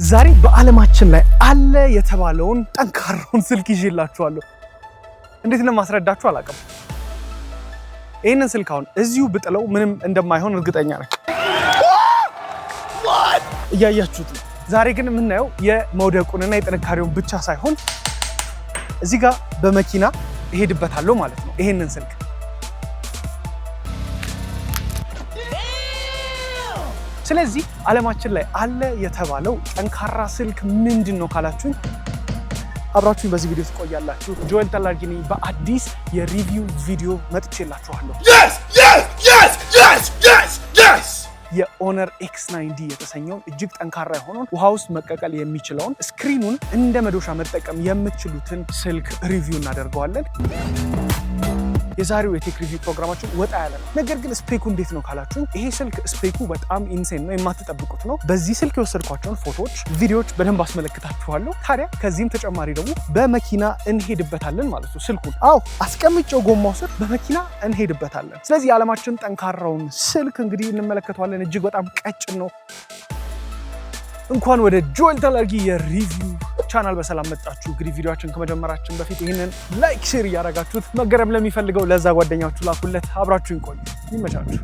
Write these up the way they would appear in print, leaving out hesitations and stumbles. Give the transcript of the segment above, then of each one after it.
ዛሬ በዓለማችን ላይ አለ የተባለውን ጠንካራውን ስልክ ይዤላችኋለሁ። እንዴት ለማስረዳችሁ አላውቅም። ይሄንን ስልክ አሁን እዚሁ ብጥለው ምንም እንደማይሆን እርግጠኛ ነኝ። እያያችሁት ነው። ዛሬ ግን የምናየው የመውደቁንና የጥንካሬውን ብቻ ሳይሆን እዚህ ጋር በመኪና እሄድበታለሁ ማለት ነው። ይሄንን ስልክ ስለዚህ ዓለማችን ላይ አለ የተባለው ጠንካራ ስልክ ምንድነው ካላችሁኝ አብራችሁኝ በዚህ ቪዲዮ ትቆያላችሁ። ጆኤል ተላርጊ ነኝ። በአዲስ የሪቪው ቪዲዮ መጥቼላችኋለሁ። የኦነር ኤክስ9ዲ የተሰኘውን እጅግ ጠንካራ የሆነውን ውሃ ውስጥ መቀቀል የሚችለውን ስክሪኑን እንደ መዶሻ መጠቀም የምትችሉትን ስልክ ሪቪው እናደርገዋለን። የዛሬው የቴክ ሪቪው ፕሮግራማችን ወጣ ያለ ነው። ነገር ግን ስፔኩ እንዴት ነው ካላችሁ ይሄ ስልክ ስፔኩ በጣም ኢንሴን ነው፣ የማትጠብቁት ነው። በዚህ ስልክ የወሰድኳቸውን ፎቶዎች፣ ቪዲዮዎች በደንብ አስመለክታችኋለሁ። ታዲያ ከዚህም ተጨማሪ ደግሞ በመኪና እንሄድበታለን ማለት ነው። ስልኩን አስቀምጬው ጎማው ስር በመኪና እንሄድበታለን። ስለዚህ የዓለማችን ጠንካራውን ስልክ እንግዲህ እንመለከተዋለን። እጅግ በጣም ቀጭን ነው። እንኳን ወደ ጆኤል ተላርጊ የሪቪው ቻናል በሰላም መጣችሁ። እንግዲህ ቪዲዮአችን ከመጀመራችን በፊት ይህንን ላይክ፣ ሼር እያደረጋችሁት መገረም ለሚፈልገው ለዛ ጓደኛችሁ ላኩለት። አብራችሁን ቆዩ። ይመቻችሁ።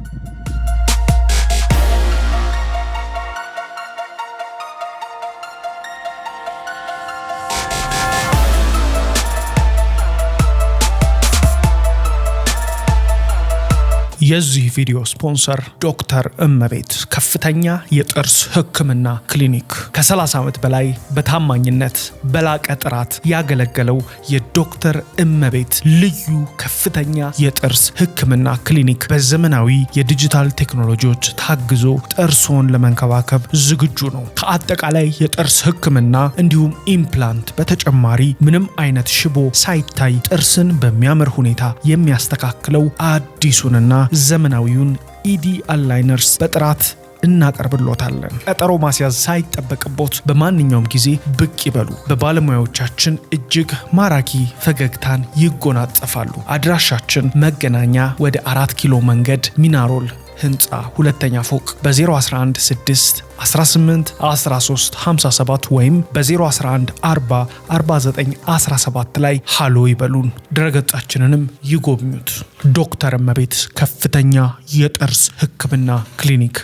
የዚህ ቪዲዮ ስፖንሰር ዶክተር እመቤት ከፍተኛ የጥርስ ሕክምና ክሊኒክ። ከ30 ዓመት በላይ በታማኝነት በላቀ ጥራት ያገለገለው የዶክተር እመቤት ልዩ ከፍተኛ የጥርስ ሕክምና ክሊኒክ በዘመናዊ የዲጂታል ቴክኖሎጂዎች ታግዞ ጥርሶን ለመንከባከብ ዝግጁ ነው። ከአጠቃላይ የጥርስ ሕክምና እንዲሁም ኢምፕላንት በተጨማሪ ምንም አይነት ሽቦ ሳይታይ ጥርስን በሚያምር ሁኔታ የሚያስተካክለው አዲሱንና ዘመናዊውን ኢዲ አላይነርስ በጥራት እናቀርብሎታለን። ቀጠሮ ማስያዝ ሳይጠበቅቦት በማንኛውም ጊዜ ብቅ ይበሉ። በባለሙያዎቻችን እጅግ ማራኪ ፈገግታን ይጎናጸፋሉ። አድራሻችን መገናኛ ወደ 4 ኪሎ መንገድ ሚናሮል ህንፃ ሁለተኛ ፎቅ በ011 6 18 13 57 ወይም በ011 40 49 17 ላይ ሃሎ ይበሉን። ድረገጻችንንም ይጎብኙት። ዶክተር እመቤት ከፍተኛ የጥርስ ሕክምና ክሊኒክ።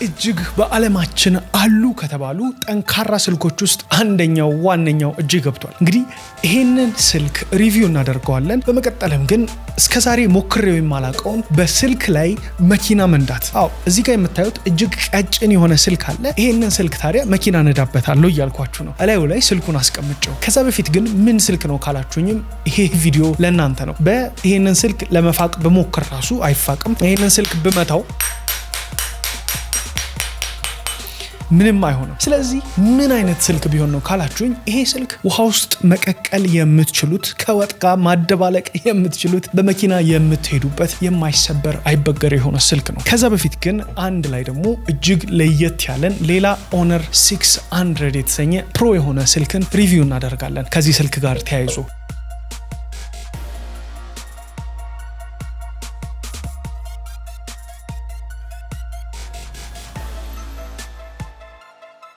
እጅግ በዓለማችን አሉ ከተባሉ ጠንካራ ስልኮች ውስጥ አንደኛው ዋነኛው እጅ ገብቷል። እንግዲህ ይሄንን ስልክ ሪቪው እናደርገዋለን። በመቀጠልም ግን እስከዛሬ ሞክሬው የማላውቀውን በስልክ ላይ መኪና መንዳት። እዚህ ጋር የምታዩት እጅግ ቀጭን የሆነ ስልክ አለ። ይሄንን ስልክ ታዲያ መኪና ነዳበታለሁ እያልኳችሁ ነው። እላዩ ላይ ስልኩን አስቀምጨው። ከዛ በፊት ግን ምን ስልክ ነው ካላችሁኝም ይሄ ቪዲዮ ለእናንተ ነው። ይሄንን ስልክ ለመፋቅ በሞክር ራሱ አይፋቅም። ይሄንን ስልክ ብመታው ምንም አይሆንም። ስለዚህ ምን አይነት ስልክ ቢሆን ነው ካላችሁኝ ይሄ ስልክ ውሃ ውስጥ መቀቀል የምትችሉት፣ ከወጥ ጋር ማደባለቅ የምትችሉት፣ በመኪና የምትሄዱበት የማይሰበር አይበገር የሆነ ስልክ ነው። ከዛ በፊት ግን አንድ ላይ ደግሞ እጅግ ለየት ያለን ሌላ ኦነር 600 የተሰኘ ፕሮ የሆነ ስልክን ሪቪው እናደርጋለን ከዚህ ስልክ ጋር ተያይዞ።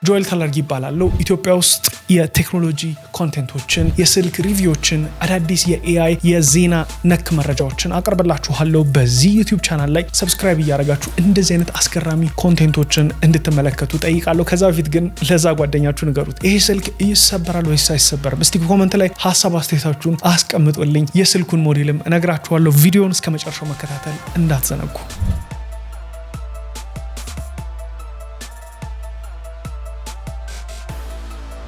ጆኤል ተላርጊ ይባላል። ኢትዮጵያ ውስጥ የቴክኖሎጂ ኮንቴንቶችን፣ የስልክ ሪቪዎችን፣ አዳዲስ የኤአይ የዜና ነክ መረጃዎችን አቀርብላችኋለሁ በዚህ ዩቲዩብ ቻናል ላይ። ሰብስክራይብ እያደረጋችሁ እንደዚህ አይነት አስገራሚ ኮንቴንቶችን እንድትመለከቱ ጠይቃለሁ። ከዛ በፊት ግን ለዛ ጓደኛችሁ ንገሩት፣ ይሄ ስልክ ይሰበራል ወይስ አይሰበርም? እስቲ ኮሜንት ላይ ሐሳብ አስተያየታችሁን አስቀምጡልኝ። የስልኩን ሞዴልም እነግራችኋለሁ። ቪዲዮውን እስከ መጨረሻው መከታተል እንዳትዘነጉ።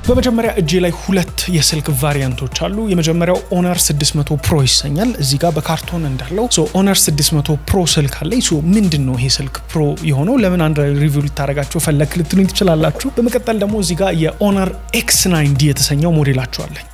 በመጀመሪያ እጄ ላይ ሁለት የስልክ ቫሪያንቶች አሉ። የመጀመሪያው ኦነር 600 ፕሮ ይሰኛል። እዚህ ጋር በካርቶን እንዳለው ኦነር 600 ፕሮ ስልክ አለኝ። ምንድነው ይሄ ስልክ ፕሮ የሆነው? ለምን አንድ ሪቪው ልታረጋችሁ ፈለክ ልትሉኝ ትችላላችሁ። በመቀጠል ደግሞ እዚህ ጋር የኦነር ኤክስ9ዲ የተሰኘው ሞዴላቸው አለኝ።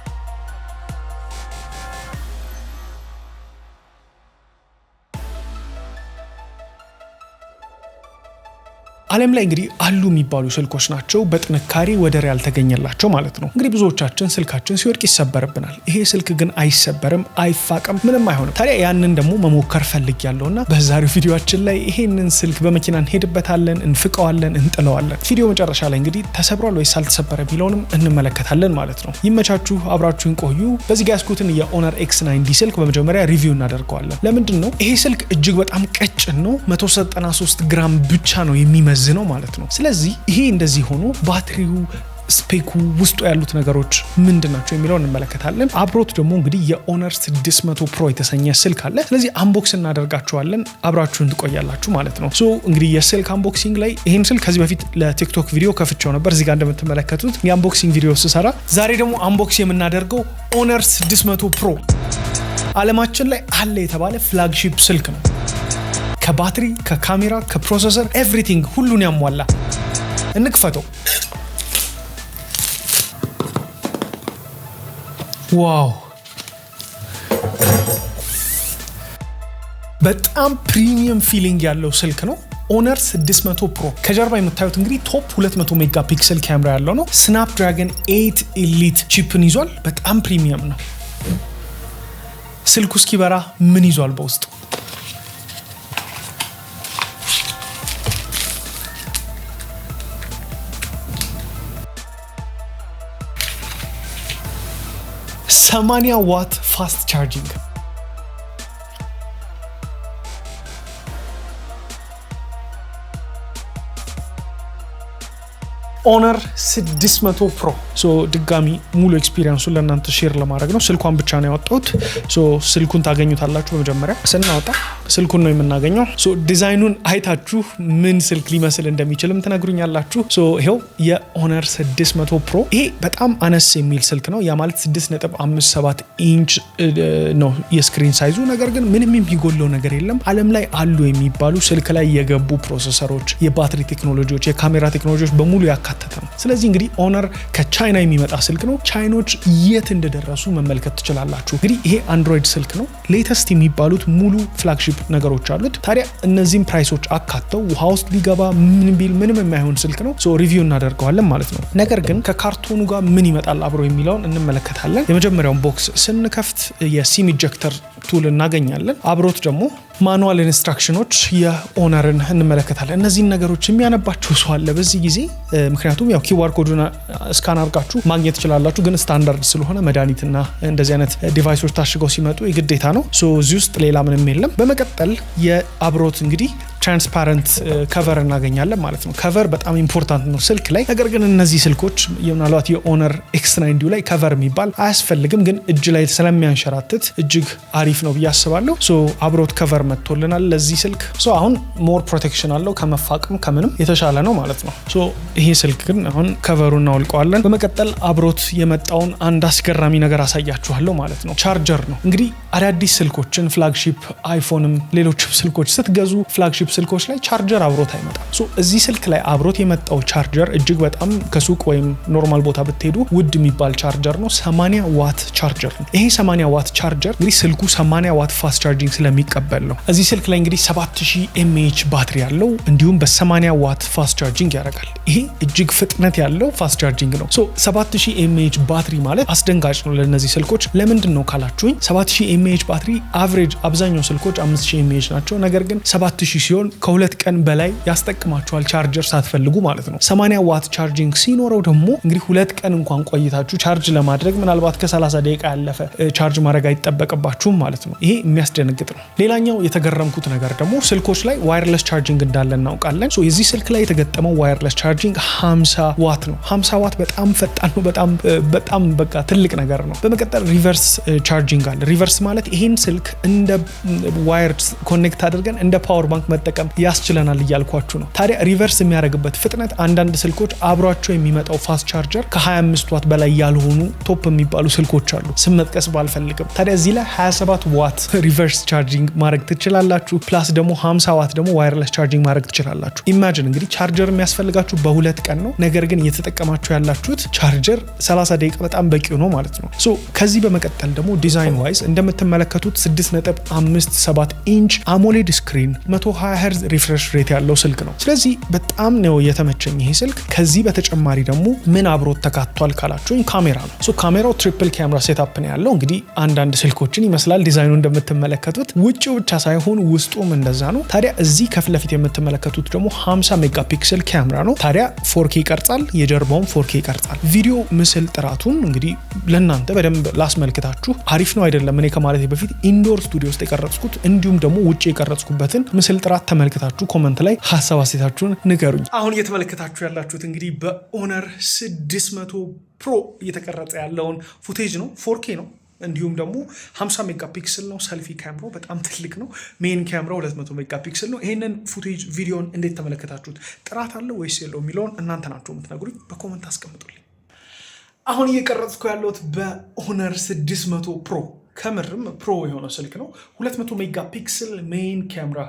ዓለም ላይ እንግዲህ አሉ የሚባሉ ስልኮች ናቸው በጥንካሬ ወደር ያልተገኘላቸው ማለት ነው። እንግዲህ ብዙዎቻችን ስልካችን ሲወድቅ ይሰበርብናል። ይሄ ስልክ ግን አይሰበርም፣ አይፋቅም፣ ምንም አይሆንም። ታዲያ ያንን ደግሞ መሞከር ፈልጊያለሁና በዛሬው ቪዲዮአችን ላይ ይሄንን ስልክ በመኪና እንሄድበታለን፣ እንፍቀዋለን፣ እንጥለዋለን። ቪዲዮ መጨረሻ ላይ እንግዲህ ተሰብሯል ወይስ አልተሰበረ ቢለውንም እንመለከታለን ማለት ነው። ይመቻችሁ፣ አብራችሁን ቆዩ። በዚህ ጋር ያስኩትን የኦነር X9D ስልክ በመጀመሪያ ሪቪው እናደርገዋለን። ለምንድን ነው ይሄ ስልክ እጅግ በጣም ቀጭን ነው፣ 193 ግራም ብቻ ነው የሚመዝነው ማለት ነው። ስለዚህ ይሄ እንደዚህ ሆኖ ባትሪው ስፔኩ ውስጡ ያሉት ነገሮች ምንድናቸው የሚለውን እንመለከታለን። አብሮት ደግሞ እንግዲህ የኦነር 600 ፕሮ የተሰኘ ስልክ አለ። ስለዚህ አንቦክስ እናደርጋቸዋለን። አብራችሁን ትቆያላችሁ ማለት ነው። እንግዲህ የስልክ አንቦክሲንግ ላይ ይሄን ስልክ ከዚህ በፊት ለቲክቶክ ቪዲዮ ከፍቼው ነበር። እዚህ ጋር እንደምትመለከቱት የአንቦክሲንግ ቪዲዮ ስሰራ፣ ዛሬ ደግሞ አንቦክስ የምናደርገው ኦነር 600 ፕሮ ዓለማችን ላይ አለ የተባለ ፍላግሺፕ ስልክ ነው። ከባትሪ፣ ከካሜራ፣ ከፕሮሰሰር ኤቭሪቲንግ ሁሉን ያሟላ። እንክፈተው። ዋው! በጣም ፕሪሚየም ፊሊንግ ያለው ስልክ ነው። ኦነር 600 ፕሮ ከጀርባ የምታዩት እንግዲህ ቶፕ 200 ሜጋ ፒክሰል ካሜራ ያለው ነው። ስናፕድራገን 8 ኤሊት ቺፕን ይዟል። በጣም ፕሪሚየም ነው። ስልኩ እስኪበራ ምን ይዟል በውስጡ? ሰማንያ ዋት ፋስት ቻርጂንግ። ኦነር 600 ፕሮ ድጋሚ ሙሉ ኤክስፒሪየንሱን ለእናንተ ሼር ለማድረግ ነው። ስልኳን ብቻ ነው ያወጣሁት። ስልኩን ታገኙታላችሁ። በመጀመሪያ ስናወጣ ስልኩን ነው የምናገኘው። ዲዛይኑን አይታችሁ ምን ስልክ ሊመስል እንደሚችልም ትነግሩኛላችሁ። ይሄው የኦነር 600 ፕሮ ይሄ በጣም አነስ የሚል ስልክ ነው። ያ ማለት 6.57 ኢንች ነው የስክሪን ሳይዙ። ነገር ግን ምንም የሚጎለው ነገር የለም። ዓለም ላይ አሉ የሚባሉ ስልክ ላይ የገቡ ፕሮሰሰሮች፣ የባትሪ ቴክኖሎጂዎች፣ የካሜራ ቴክኖሎጂዎች በሙሉ ያካተተ ነው። ስለዚህ እንግዲህ ኦነር ከቻይና የሚመጣ ስልክ ነው። ቻይኖች የት እንደደረሱ መመልከት ትችላላችሁ። እንግዲህ ይሄ አንድሮይድ ስልክ ነው። ሌተስት የሚባሉት ሙሉ ፍላግሺፕ ነገሮች አሉት። ታዲያ እነዚህም ፕራይሶች አካተው ውሃ ውስጥ ቢገባ ምንም የማይሆን ስልክ ነው። ሪቪው እናደርገዋለን ማለት ነው። ነገር ግን ከካርቶኑ ጋር ምን ይመጣል አብሮ የሚለውን እንመለከታለን። የመጀመሪያውን ቦክስ ስንከፍት የሲም ኢንጀክተር ቱል እናገኛለን። አብሮት ደግሞ ማኑዋል ኢንስትራክሽኖች የኦነርን እንመለከታለን። እነዚህን ነገሮች የሚያነባቸው ሰው አለ በዚህ ጊዜ፣ ምክንያቱም ያው ኪዋር ኮዱን ስካን አድርጋችሁ ማግኘት ትችላላችሁ። ግን ስታንዳርድ ስለሆነ መድኃኒትና እንደዚህ አይነት ዲቫይሶች ታሽገው ሲመጡ የግዴታ ነው። እዚህ ውስጥ ሌላ ምንም የለም። በመቀጠል የአብሮት እንግዲህ ትራንስፓረንት ከቨር እናገኛለን ማለት ነው። ከቨር በጣም ኢምፖርታንት ነው ስልክ ላይ። ነገር ግን እነዚህ ስልኮች ምናልባት የኦነር X9D ላይ ከቨር የሚባል አያስፈልግም፣ ግን እጅ ላይ ስለሚያንሸራትት እጅግ አሪፍ ነው ብዬ አስባለሁ። አብሮት ከቨር መጥቶልናል ለዚህ ስልክ። አሁን ሞር ፕሮቴክሽን አለው፣ ከመፋቅም ከምንም የተሻለ ነው ማለት ነው። ይሄ ስልክ ግን አሁን ከቨሩን እናውልቀዋለን። በመቀጠል አብሮት የመጣውን አንድ አስገራሚ ነገር አሳያችኋለሁ ማለት ነው። ቻርጀር ነው። እንግዲህ አዳዲስ ስልኮችን ፍላግሺፕ አይፎንም ሌሎችም ስልኮች ስትገዙ ፍላግሺፕ ስልኮች ላይ ቻርጀር አብሮት አይመጣም። እዚህ ስልክ ላይ አብሮት የመጣው ቻርጀር እጅግ በጣም ከሱቅ ወይም ኖርማል ቦታ ብትሄዱ ውድ የሚባል ቻርጀር ነው። 80 ዋት ቻርጀር ነው። ይሄ 80 ዋት ቻርጀር እንግዲህ ስልኩ 80 ዋት ፋስት ቻርጂንግ ስለሚቀበል ነው። እዚህ ስልክ ላይ እንግዲህ 7000 mAh ባትሪ ያለው እንዲሁም በ80 ዋት ፋስት ቻርጂንግ ያደርጋል። ይሄ እጅግ ፍጥነት ያለው ፋስት ቻርጂንግ ነው። 7000 mAh ባትሪ ማለት አስደንጋጭ ነው ለነዚህ ስልኮች። ለምንድን ነው ካላችሁኝ 7000 mAh ባትሪ አቨሬጅ አብዛኛው ስልኮች 5000 mAh ናቸው። ነገር ግን 7000 ሲሆን ከሁለት ቀን በላይ ያስጠቅማችኋል ቻርጀር ሳትፈልጉ ማለት ነው። 80 ዋት ቻርጂንግ ሲኖረው ደግሞ እንግዲህ ሁለት ቀን እንኳን ቆይታችሁ ቻርጅ ለማድረግ ምናልባት ከ30 ደቂቃ ያለፈ ቻርጅ ማድረግ አይጠበቅባችሁም ማለት ነው። ይሄ የሚያስደነግጥ ነው። ሌላኛው የተገረምኩት ነገር ደግሞ ስልኮች ላይ ዋየርለስ ቻርጂንግ እንዳለ እናውቃለን። የዚህ ስልክ ላይ የተገጠመው ዋየርለስ ቻርጂንግ 50 ዋት ነው። 50 ዋት በጣም ፈጣን ነው። በጣም በቃ ትልቅ ነገር ነው። በመቀጠል ሪቨርስ ቻርጂንግ አለ። ሪቨርስ ማለት ይሄን ስልክ እንደ ዋየር ኮኔክት አድርገን እንደ ፓወር ባንክ መጠቀም ያስችለናል እያልኳችሁ ነው። ታዲያ ሪቨርስ የሚያደርግበት ፍጥነት አንዳንድ ስልኮች አብሯቸው የሚመጣው ፋስት ቻርጀር ከ25 ዋት በላይ ያልሆኑ ቶፕ የሚባሉ ስልኮች አሉ፣ ስም መጥቀስ ባልፈልግም። ታዲያ እዚህ ላይ 27 ዋት ሪቨርስ ቻርጂንግ ማድረግ ትችላላችሁ። ፕላስ ደግሞ 50 ዋት ደግሞ ዋየርለስ ቻርጂንግ ማድረግ ትችላላችሁ። ኢማጂን እንግዲህ ቻርጀር የሚያስፈልጋችሁ በሁለት ቀን ነው። ነገር ግን እየተጠቀማችሁ ያላችሁት ቻርጀር 30 ደቂቃ በጣም በቂው ነው ማለት ነው። ከዚህ በመቀጠል ደግሞ ዲዛይን ዋይዝ እንደምትመለከቱት 6.57 ኢንች አሞሌድ ስክሪን 120 ሄርዝ ሪፍሬሽ ሬት ያለው ስልክ ነው። ስለዚህ በጣም ነው የተመቸኝ ይሄ ስልክ። ከዚህ በተጨማሪ ደግሞ ምን አብሮት ተካቷል ካላችሁኝ ካሜራ ነው። ሶ ካሜራው ትሪፕል ካሜራ ሴትአፕ ነው ያለው። እንግዲህ አንዳንድ ስልኮችን ይመስላል ዲዛይኑ እንደምትመለከቱት፣ ውጪው ብቻ ሳይሆን ውስጡም እንደዛ ነው። ታዲያ እዚህ ከፊት ለፊት የምትመለከቱት ደግሞ 50 ሜጋፒክሰል ካሜራ ነው። ታዲያ 4K ይቀርጻል፣ የጀርባውም 4K ይቀርጻል። ቪዲዮ ምስል ጥራቱን እንግዲህ ለእናንተ በደንብ ላስመልክታችሁ። አሪፍ ነው አይደለም እኔ ከማለቴ በፊት ኢንዶር ስቱዲዮ ውስጥ የቀረጽኩት እንዲሁም ደግሞ ውጪ የቀረጽኩበትን ምስል ጥራት ተመልክታችሁ ኮመንት ላይ ሀሳብ አስተያየታችሁን ንገሩኝ። አሁን እየተመለከታችሁ ያላችሁት እንግዲህ በኦነር 600 ፕሮ እየተቀረጸ ያለውን ፉቴጅ ነው። 4K ነው። እንዲሁም ደግሞ 50 ሜጋፒክሰል ነው። ሰልፊ ካሜራው በጣም ትልቅ ነው። ሜን ካሜራው 200 ሜጋፒክሰል ነው። ይሄንን ፉቴጅ ቪዲዮን እንዴት ተመለከታችሁት? ጥራት አለው ወይስ የለው የሚለውን እናንተ ናችሁ የምትነግሩኝ። በኮመንት አስቀምጡልኝ። አሁን እየቀረጽኩ ያለሁት በኦነር 600 ፕሮ ከምርም ፕሮ የሆነ ስልክ ነው። 200 ሜጋፒክሰል ሜን ካሜራ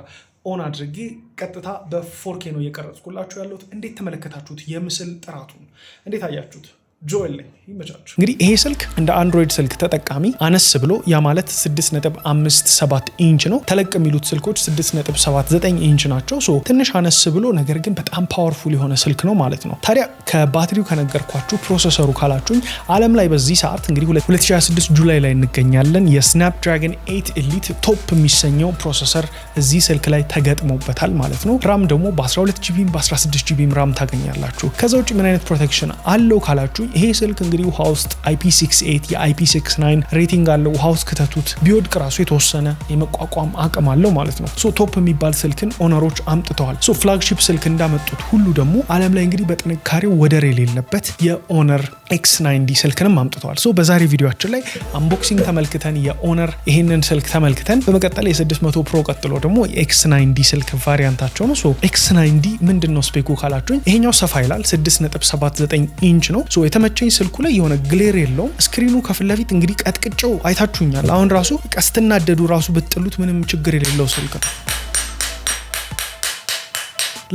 ኦን አድርጌ ቀጥታ በ4K ነው እየቀረጽኩላችሁ ያለሁት። እንዴት ተመለከታችሁት? የምስል ጥራቱን እንዴት አያችሁት? ጆል ይመቻችሁ። እንግዲህ ይሄ ስልክ እንደ አንድሮይድ ስልክ ተጠቃሚ አነስ ብሎ ያ ማለት 6.57 ኢንች ነው። ተለቅ የሚሉት ስልኮች 6.79 ኢንች ናቸው። ሶ ትንሽ አነስ ብሎ ነገር ግን በጣም ፓወርፉል የሆነ ስልክ ነው ማለት ነው። ታዲያ ከባትሪው ከነገርኳችሁ ፕሮሰሰሩ ካላችሁኝ ዓለም ላይ በዚህ ሰዓት እንግዲህ 2026 ጁላይ ላይ እንገኛለን። የስናፕድራገን 8 ኤሊት ቶፕ የሚሰኘው ፕሮሰሰር እዚህ ስልክ ላይ ተገጥሞበታል ማለት ነው። ራም ደግሞ በ12GB በ16GB ራም ታገኛላችሁ። ከዛ ውጭ ምን አይነት ፕሮቴክሽን አለው ካላችሁ ይሄ ስልክ እንግዲህ ውሃ ውስጥ IP68 የIP69 ሬቲንግ አለው። ውሃ ውስጥ ከተቱት ቢወድቅ ራሱ የተወሰነ የመቋቋም አቅም አለው ማለት ነው። ሶ ቶፕ የሚባል ስልክን ኦነሮች አምጥተዋል። ሶ ፍላግሺፕ ስልክ እንዳመጡት ሁሉ ደግሞ ዓለም ላይ እንግዲህ በጥንካሬው ወደር የሌለበት የኦነር X90 ስልክንም አምጥተዋል። ሶ በዛሬ ቪዲዮአችን ላይ አንቦክሲንግ ተመልክተን የኦነር ይሄንን ስልክ ተመልክተን በመቀጠል የ600 ፕሮ ቀጥሎ ደግሞ የX90 ስልክ ቫሪያንታቸው ነው። ሶ X90 ምንድነው ስፔኩ ካላችሁኝ ይሄኛው ሰፋ ይላል 6.79 ኢንች ነው። ሶ የተመቸኝ ስልኩ ላይ የሆነ ግሌር የለውም። ስክሪኑ ከፊት ለፊት እንግዲህ ቀጥቅጨው አይታችሁኛል። አሁን ራሱ ቀስትናደዱ ራሱ ብትጥሉት ምንም ችግር የሌለው ስልክ ነው።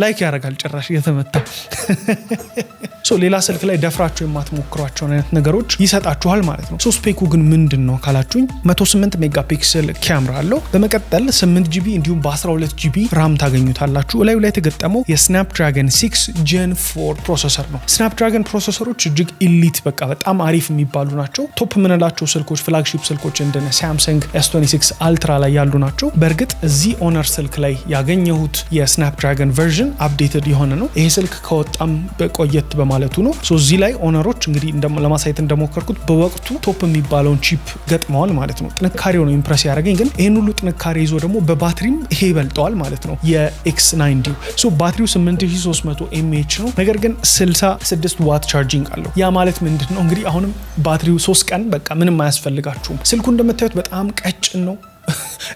ላይክ ያደርጋል ጭራሽ እየተመታ። ሶ ሌላ ስልክ ላይ ደፍራችሁ የማትሞክሯቸው አይነት ነገሮች ይሰጣችኋል ማለት ነው። ሶ ስፔኩ ግን ምንድነው ካላችሁኝ 108 ሜጋፒክሰል ካሜራ አለው። በመቀጠል 8GB እንዲሁም በ12GB ራም ታገኙታላችሁ። ላዩ ላይ የተገጠመው የስናፕድራገን 6 Gen 4 ፕሮሰሰር ነው። ስናፕድራገን ፕሮሰሰሮች እጅግ ኢሊት በጣም አሪፍ የሚባሉ ናቸው። ቶፕ ምንላቸው ስልኮች ፍላግሺፕ ስልኮች እንደነ ሳምሰንግ S26 አልትራ ላይ ያሉ ናቸው። በእርግጥ እዚህ ኦነር ስልክ ላይ ያገኘሁት የስናፕድራገን ቨርዥን አፕዴትድ የሆነ ነው። ይሄ ስልክ ከወጣም በቆየት በማለቱ ነው። ሶ እዚህ ላይ ኦነሮች እንግዲህ ለማሳየት እንደሞከርኩት በወቅቱ ቶፕ የሚባለውን ቺፕ ገጥመዋል ማለት ነው። ጥንካሬው ነው ኢምፕረስ ያደረገኝ። ግን ይሄን ሁሉ ጥንካሬ ይዞ ደግሞ በባትሪም ይሄ ይበልጠዋል ማለት ነው የX90። ሶ ባትሪው 8300 mAh ነው። ነገር ግን 66 ዋት ቻርጂንግ አለው። ያ ማለት ምንድነው እንግዲህ አሁንም ባትሪው 3 ቀን በቃ ምንም አያስፈልጋችሁም። ስልኩ እንደምታዩት በጣም ቀጭን ነው።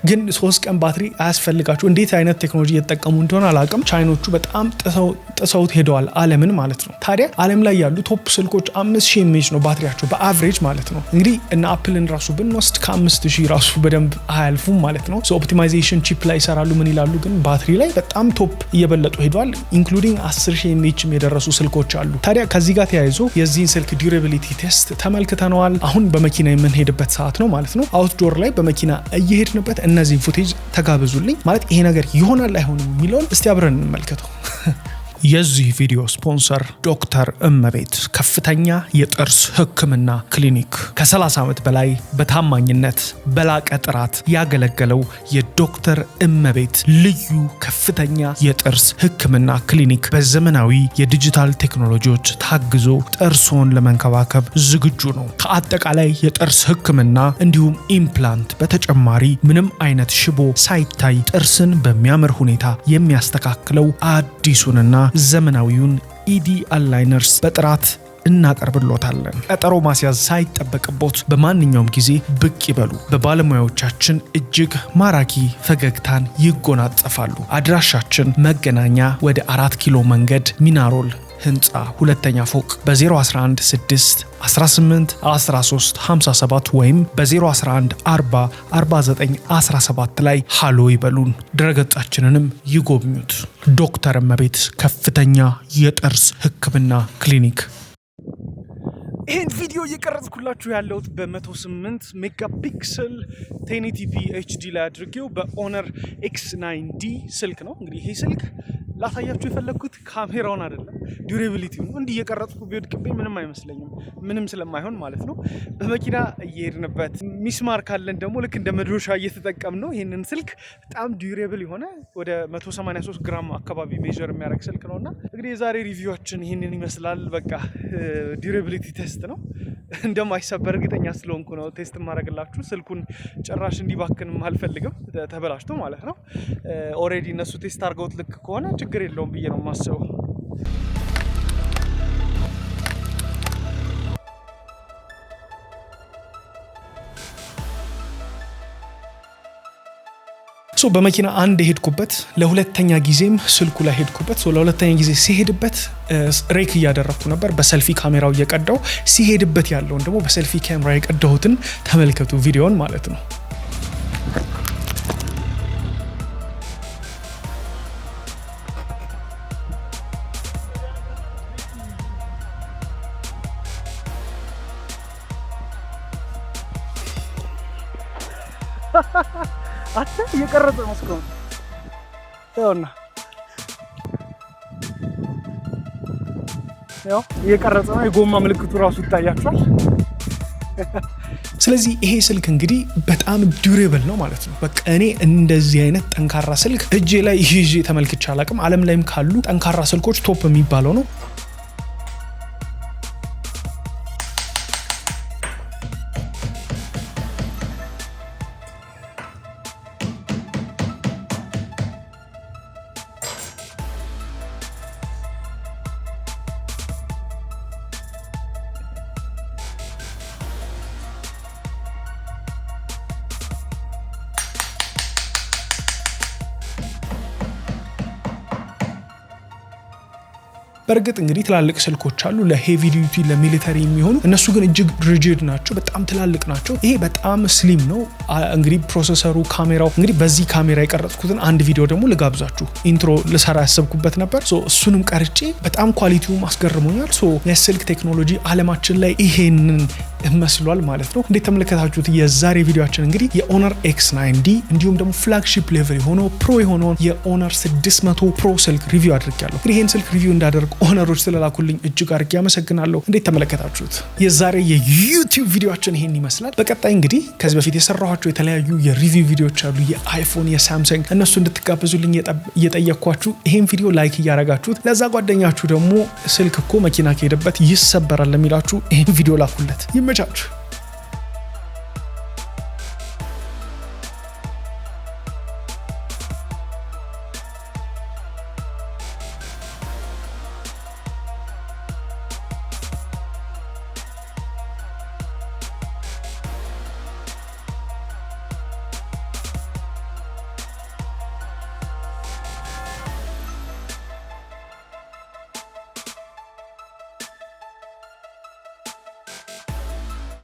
ግን 3 ቀን ባትሪ አያስፈልጋችሁ። እንዴት አይነት ቴክኖሎጂ እየተጠቀሙ እንደሆነ አላውቅም። ቻይኖቹ በጣም ጥሰውት ሄደዋል ዓለምን ማለት ነው። ታዲያ ዓለም ላይ ያሉ ቶፕ ስልኮች 5000 mAh ነው ባትሪያቸው በአቨሬጅ ማለት ነው። እንግዲህ እነ አፕልን ራሱ ብንወስድ ከ5000 ራሱ በደንብ አያልፉም ማለት ነው። ሶ ኦፕቲማይዜሽን ቺፕ ላይ ይሰራሉ ምን ይላሉ፣ ግን ባትሪ ላይ በጣም ቶፕ እየበለጡ ሄደዋል። ኢንክሉዲንግ 10000 mAh የደረሱ ስልኮች አሉ። ታዲያ ከዚህ ጋር ተያይዞ የዚህን ስልክ ዲዩራቢሊቲ ቴስት ተመልክተነዋል። አሁን በመኪና የምንሄድበት ሰዓት ነው ማለት ነው። አውትዶር ላይ በመኪና እየሄድንበት እነዚህን ፉቴጅ ተጋብዙልኝ። ማለት ይሄ ነገር ይሆናል አይሆንም የሚለውን እስቲ አብረን እንመልከተው። የዚህ ቪዲዮ ስፖንሰር ዶክተር እመቤት ከፍተኛ የጥርስ ሕክምና ክሊኒክ ከ30 ዓመት በላይ በታማኝነት በላቀ ጥራት ያገለገለው የዶክተር እመቤት ልዩ ከፍተኛ የጥርስ ሕክምና ክሊኒክ በዘመናዊ የዲጂታል ቴክኖሎጂዎች ታግዞ ጥርሶን ለመንከባከብ ዝግጁ ነው። ከአጠቃላይ የጥርስ ሕክምና እንዲሁም ኢምፕላንት በተጨማሪ ምንም አይነት ሽቦ ሳይታይ ጥርስን በሚያምር ሁኔታ የሚያስተካክለው አዲሱንና ዘመናዊውን ኢዲ አላይነርስ በጥራት እናቀርብሎታለን። ቀጠሮ ማስያዝ ሳይጠበቅቦት በማንኛውም ጊዜ ብቅ ይበሉ። በባለሙያዎቻችን እጅግ ማራኪ ፈገግታን ይጎናጸፋሉ። አድራሻችን መገናኛ ወደ 4 ኪሎ መንገድ ሚናሮል ህንፃ ሁለተኛ ፎቅ በ011 6 18 13 57 ወይም በ011 40 49 17 ላይ ሃሎ ይበሉን። ድረገጻችንንም ይጎብኙት። ዶክተር እመቤት ከፍተኛ የጥርስ ሕክምና ክሊኒክ። ይሄን ቪዲዮ እየቀረጽኩላችሁ ያለሁት በ108 ሜጋፒክሰል 1080p HD ላይ አድርጌው በኦነር X9D ስልክ ነው። እንግዲህ ይሄ ስልክ ላሳያችሁ የፈለኩት ካሜራውን አይደለም ዱሬቢሊቲው ነው። እንዲህ እየቀረጽኩ ቢወድቅብኝ ምንም አይመስለኝም፣ ምንም ስለማይሆን ማለት ነው። በመኪና እየሄድንበት ሚስማር ካለን ደግሞ ልክ እንደ መዶሻ እየተጠቀም ነው። ይህንን ስልክ በጣም ዱሬብል የሆነ ወደ 183 ግራም አካባቢ ሜዥር የሚያደርግ ስልክ ነውና እንግዲህ የዛሬ ሪቪዋችን ይህንን ይመስላል። በቃ ዱሬቢሊቲ ቴስት ነው። እንደማይሰበር እርግጠኛ ስለሆንኩ ነው ቴስት ማድረግላችሁ። ስልኩን ጭራሽ እንዲባክንም አልፈልግም፣ ተበላሽቶ ማለት ነው። ኦሬዲ እነሱ ቴስት አድርገውት ልክ ከሆነ ችግር የለውም ብዬ ነው የማስበው። በመኪና አንድ ሄድኩበት፣ ለሁለተኛ ጊዜም ስልኩ ላይ ሄድኩበት። ለሁለተኛ ጊዜ ሲሄድበት ሬክ እያደረኩ ነበር፣ በሰልፊ ካሜራው እየቀዳው ሲሄድበት ያለውን ደግሞ በሰልፊ ካሜራ የቀዳሁትን ተመልከቱ፣ ቪዲዮን ማለት ነው። አታ እየቀረጸ መስኮት ያውና ያው እየቀረጸ ነው። የጎማ ምልክቱ ራሱ ይታያችኋል። ስለዚህ ይሄ ስልክ እንግዲህ በጣም ዱሬብል ነው ማለት ነው። በቃ እኔ እንደዚህ አይነት ጠንካራ ስልክ እጄ ላይ ይዤ ተመልክቼ አላውቅም። ዓለም ላይም ካሉ ጠንካራ ስልኮች ቶፕ የሚባለው ነው። በእርግጥ እንግዲህ ትላልቅ ስልኮች አሉ ለሄቪ ዲዩቲ ለሚሊተሪ የሚሆኑ፣ እነሱ ግን እጅግ ሪጂድ ናቸው፣ በጣም ትላልቅ ናቸው። ይሄ በጣም ስሊም ነው። እንግዲህ ፕሮሰሰሩ፣ ካሜራው እንግዲህ በዚህ ካሜራ የቀረጽኩትን አንድ ቪዲዮ ደግሞ ልጋብዛችሁ። ኢንትሮ ልሰራ ያሰብኩበት ነበር፣ እሱንም ቀርጬ በጣም ኳሊቲው አስገርሞኛል። የስልክ ቴክኖሎጂ አለማችን ላይ ይሄንን መስሏል ማለት ነው። እንዴት ተመለከታችሁት? የዛሬ ቪዲዮአችን እንግዲህ የኦነር X9D እንዲሁም ደግሞ ፍላግሺፕ ሌቨል የሆነው ፕሮ የሆነውን የኦነር 600 ፕሮ ስልክ ሪቪው አድርጌያለሁ። እንግዲህ ይሄን ስልክ ሪቪው እንዳደርግ ኦነሮች ስለላኩልኝ እጅግ አድርጌ አመሰግናለሁ። እንዴት ተመለከታችሁት? የዛሬ የዩቲዩብ ቪዲዮአችን ይሄን ይመስላል። በቀጣይ እንግዲህ ከዚህ በፊት የሰራኋቸው የተለያዩ የሪቪው ቪዲዮዎች አሉ፣ የአይፎን፣ የሳምሰንግ፣ እነሱ እንድትጋበዙልኝ እየጠየቅኳችሁ ይሄን ቪዲዮ ላይክ እያረጋችሁት፣ ለዛ ጓደኛችሁ ደግሞ ስልክ እኮ መኪና ከሄደበት ይሰበራል ለሚላችሁ ይሄን ቪዲዮ ላኩለት። ይመቻችሁ።